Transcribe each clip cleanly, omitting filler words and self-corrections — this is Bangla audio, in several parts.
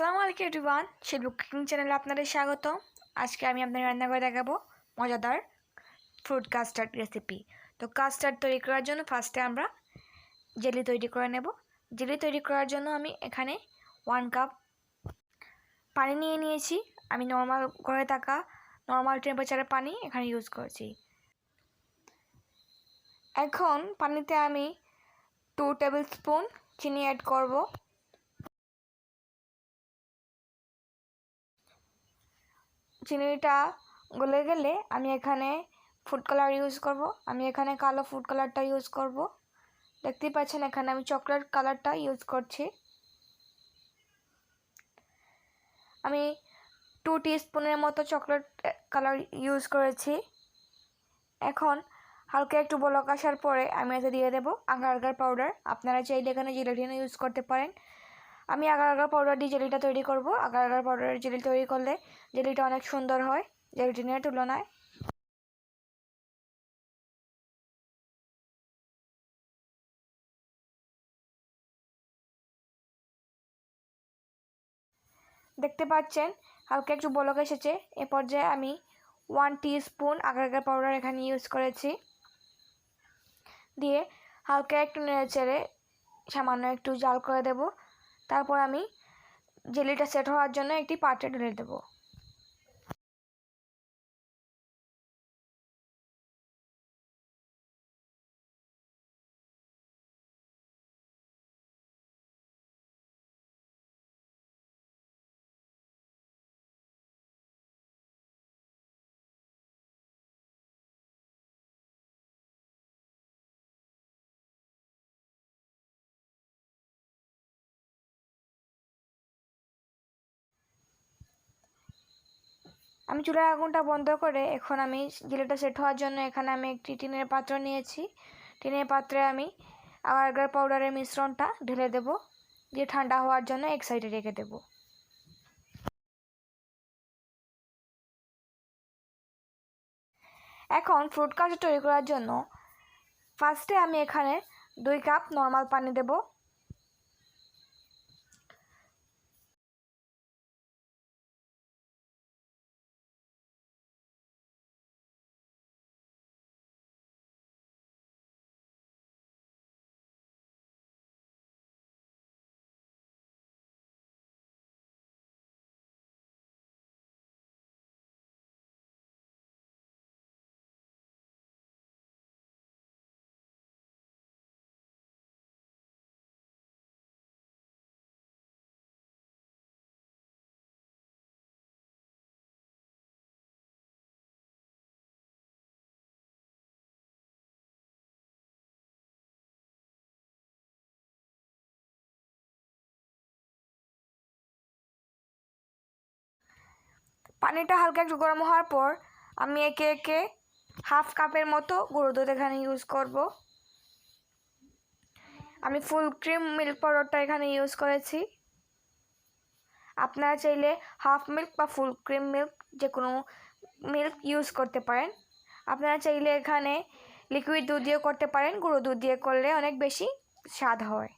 আসসালামু আলাইকুম এভরিওয়ান, শিল্প কুকিং চ্যানেলে আপনাদের স্বাগত। আজকে আমি আপনাদের রান্না করে দেখাবো মজাদার ফ্রুট কাস্টার্ড রেসিপি। তো কাস্টার্ড তৈরি করার জন্য ফার্স্টে আমরা জেলি তৈরি করে নেব। জেলি তৈরি করার জন্য আমি এখানে 1 কাপ পানি নিয়ে নিয়েছি। আমি নর্মাল ঘরে থাকা নর্মাল টেম্পারেচারের পানি এখানে ইউজ করেছি। এখন পানিতে আমি 2 টেবিল স্পুন চিনি অ্যাড করব। চিনিটা গলে গেলে আমি এখানে ফুড কালার ইউজ করব। আমি এখানে কালো ফুড কালারটা ইউজ করব। দেখতেই পাচ্ছেন এখানে আমি চকলেট কালারটা ইউজ করছি। আমি 2 টিস্পুনের মতো চকলেট কালার ইউজ করেছি। এখন হালকা একটু বলক আসার পরে আমি এতে দিয়ে দেব আগার আগার পাউডার। আপনারা চাইলে এখানে জেলাটিনও ইউজ করতে পারেন। আমি আগার আগার পাউডার দিয়ে জেলিটা তৈরি করব। আগার আগার পাউডারের জেলি তৈরি করলে জেলিটা অনেক সুন্দর হয় জেলাটিনের তুলনায়। দেখতে পাচ্ছেন হালকা একটু বলক এসেছে। এ পর্যায়ে আমি 1 টিস্পুন আগার আগার পাউডার এখানে ইউজ করেছি। দিয়ে হালকা একটু নেড়েচেড়ে সামান্য একটু জাল করে দেব। তারপর আমি জেলিটা সেট হওয়ার জন্য একটি পাত্রে ঢেলে দেব। আমি চুলার আগুনটা বন্ধ করে এখন আমি জেলিটা সেট হওয়ার জন্য এখানে আমি একটি টিনের পাত্র নিয়েছি। টিনের পাত্রে আমি আগার আগার পাউডারের মিশ্রণটা ঢেলে দেব। দিয়ে ঠান্ডা হওয়ার জন্য এক সাইডে রেখে দেব। এখন ফ্রুট কাস্টার্ড তৈরি করার জন্য ফার্স্টে আমি এখানে 2 কাপ নর্মাল পানি দেব। পানিটা হালকা একটু গরম হওয়ার পর আমি একে একে হাফ কাপের মতো গুঁড়ো দুধ এখানে ইউজ করব। আমি ফুল ক্রিম মিল্ক পাউডারটা এখানে ইউজ করেছি। আপনারা চাইলে হাফ মিল্ক বা ফুল ক্রিম মিল্ক যে কোনো মিল্ক ইউজ করতে পারেন। আপনারা চাইলে এখানে লিকুইড দুধ দিয়ে করতে পারেন। গুঁড়ো দুধ দিয়ে করলে অনেক বেশি স্বাদ হয়।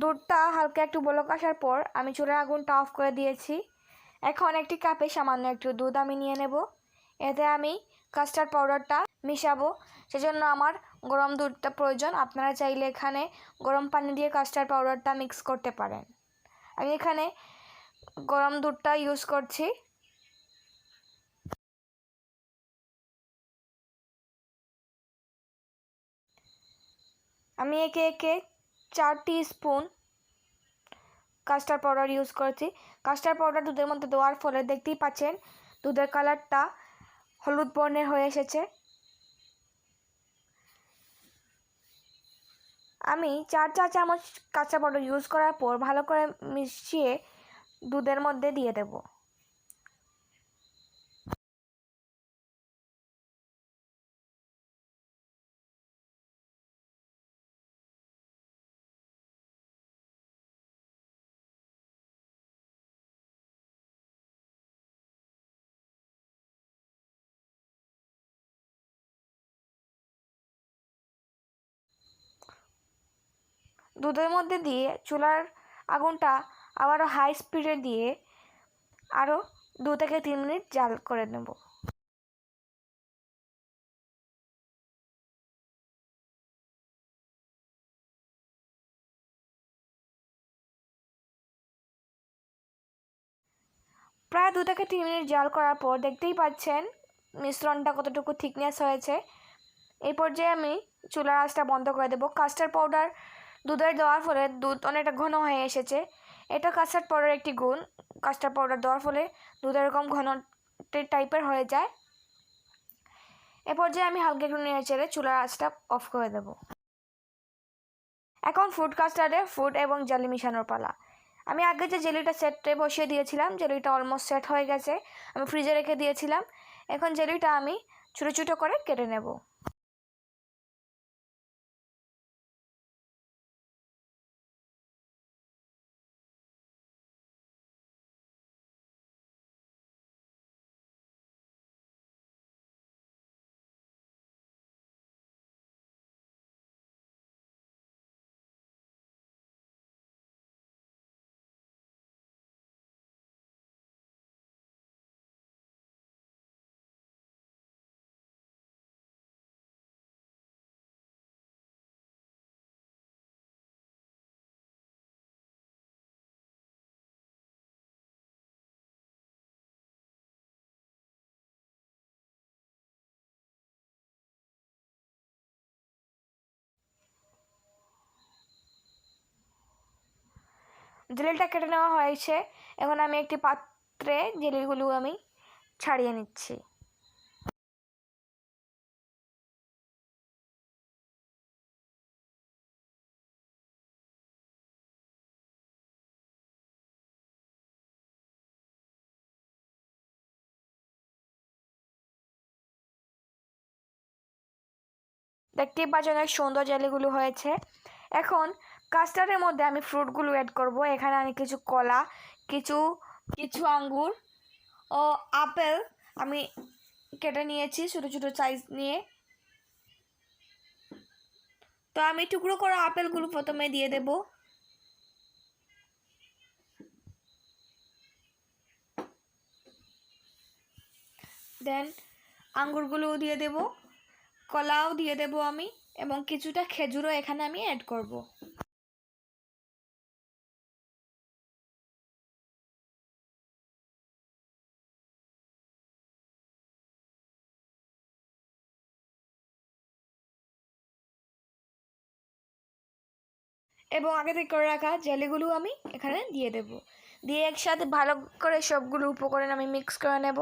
দুধটা হালকা একটু বলক আসার পর আমি চুলার আগুনটা অফ করে দিয়েছি। এখন একটি কাপে সামান্য একটু দুধ আমি নিয়ে নেব। এতে আমি কাস্টার্ড পাউডারটা মিশাবো। সেজন্য আমার গরম দুধটা প্রয়োজন। আপনারা চাইলে এখানে গরম পানি দিয়ে কাস্টার্ড পাউডারটা মিক্স করতে পারেন। আমি এখানে গরম দুধটা ইউজ করছি। আমি একে একে 4 টিস্পুন কাস্টার্ড পাউডার ইউজ করেছি। কাস্টার্ড পাউডার দুধের মধ্যে দেওয়ার ফলে দেখতেই পাচ্ছেন দুধের কালারটা হলুদ বর্ণের হয়ে এসেছে। আমি 4 চা চামচ কাঁচা পাউডার ইউজ করার পর ভালো করে মিশিয়ে দুধের মধ্যে দিয়ে দেব। দুধের মধ্যে দিয়ে চুলার আগুনটা আবারও হাই স্পিডে দিয়ে আরও 2 থেকে 3 মিনিট জাল করে নেব। প্রায় 2 থেকে 3 মিনিট জাল করার পর দেখতেই পাচ্ছেন মিশ্রণটা কতটুকু থিকনেস হয়েছে। এই পর্যায়ে আমি চুলার আঁচটা বন্ধ করে দেবো। কাস্টার্ড পাউডার দুধে দেওয়ার ফলে দুধ অনেকটা ঘন হয়ে এসেছে। এটা কাস্টার্ড পাউডার একটি গুণ। কাস্টার্ড পাউডার দেওয়ার ফলে দুধ এরকম ঘন টাইপের হয়ে যায়। এ পর্যায়ে আমি হালকা একটু নেড়ে চেড়ে চুলার আঁচটা অফ করে দেব। এখন ফুড কাস্টার্ডে ফুড এবং জেলি মিশানোর পালা। আমি আগে যে জেলিটা সেটে বসিয়ে দিয়েছিলাম, জেলিটা অলমোস্ট সেট হয়ে গেছে, আমি ফ্রিজে রেখে দিয়েছিলাম। এখন জেলিটা আমি ছোটো ছোটো করে কেটে নেব। জেলিটা কেটে নেওয়া হয়েছে। এখন আমি একটি পাত্রে জেলিগুলো আমি ছাড়িয়ে নিচ্ছি। দেখতেই পাচ্ছেন অনেক সুন্দর জেলিগুলো হয়েছে। এখন কাস্টার্ডের মধ্যে আমি ফ্রুটগুলো অ্যাড করব। এখানে আমি কিছু কলা, কিছু কিছু আঙ্গুর ও আপেল আমি কেটে নিয়েছি ছোটো ছোটো সাইজ নিয়ে। তো আমি টুকরো করা আপেলগুলো প্রথমে দিয়ে দেব। দেন আঙ্গুরগুলোও দিয়ে দেব, কলাও দিয়ে দেব আমি, এবং কিছুটা খেজুরও এখানে আমি অ্যাড করব। এবং আগে থেকে করে রাখা জেলিগুলো আমি এখানে দিয়ে দেব। দিয়ে একসাথে ভালো করে সবগুলো উপকরণ আমি মিক্স করে নেব।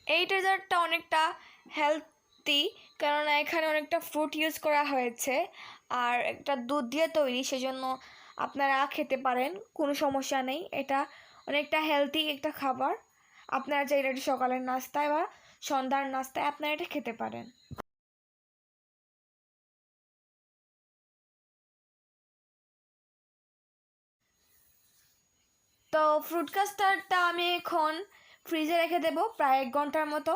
এই ডেজার্টটা অনেকটা হেলদি, কেননা এখানে অনেকটা ফ্রুট ইউজ করা হয়েছে আর একটা দুধ দিয়ে তৈরি, সেজন্য আপনারা খেতে পারেন, কোনো সমস্যা নেই। এটা অনেকটা হেলদি একটা খাবার। আপনারা চাইলে এটা সকালের নাস্তায় বা সন্ধ্যার নাস্তায় আপনারা এটা খেতে পারেন। তো ফ্রুট কাস্টার্ডটা আমি এখন ফ্রিজে রেখে দেবো প্রায় 1 ঘন্টার মতো।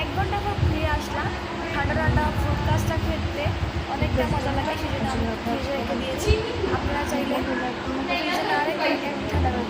1 ঘন্টা পর ফিরে আসলাম। ঠান্ডা ঠান্ডা ফ্রুট কাস্টার্ড খেতে অনেকটা মজা লাগে, সেজন্য আমি ফ্রিজে রেখে দিয়েছি। আপনারা চাইলে ফ্রিজে না রেখে ঠান্ডা করে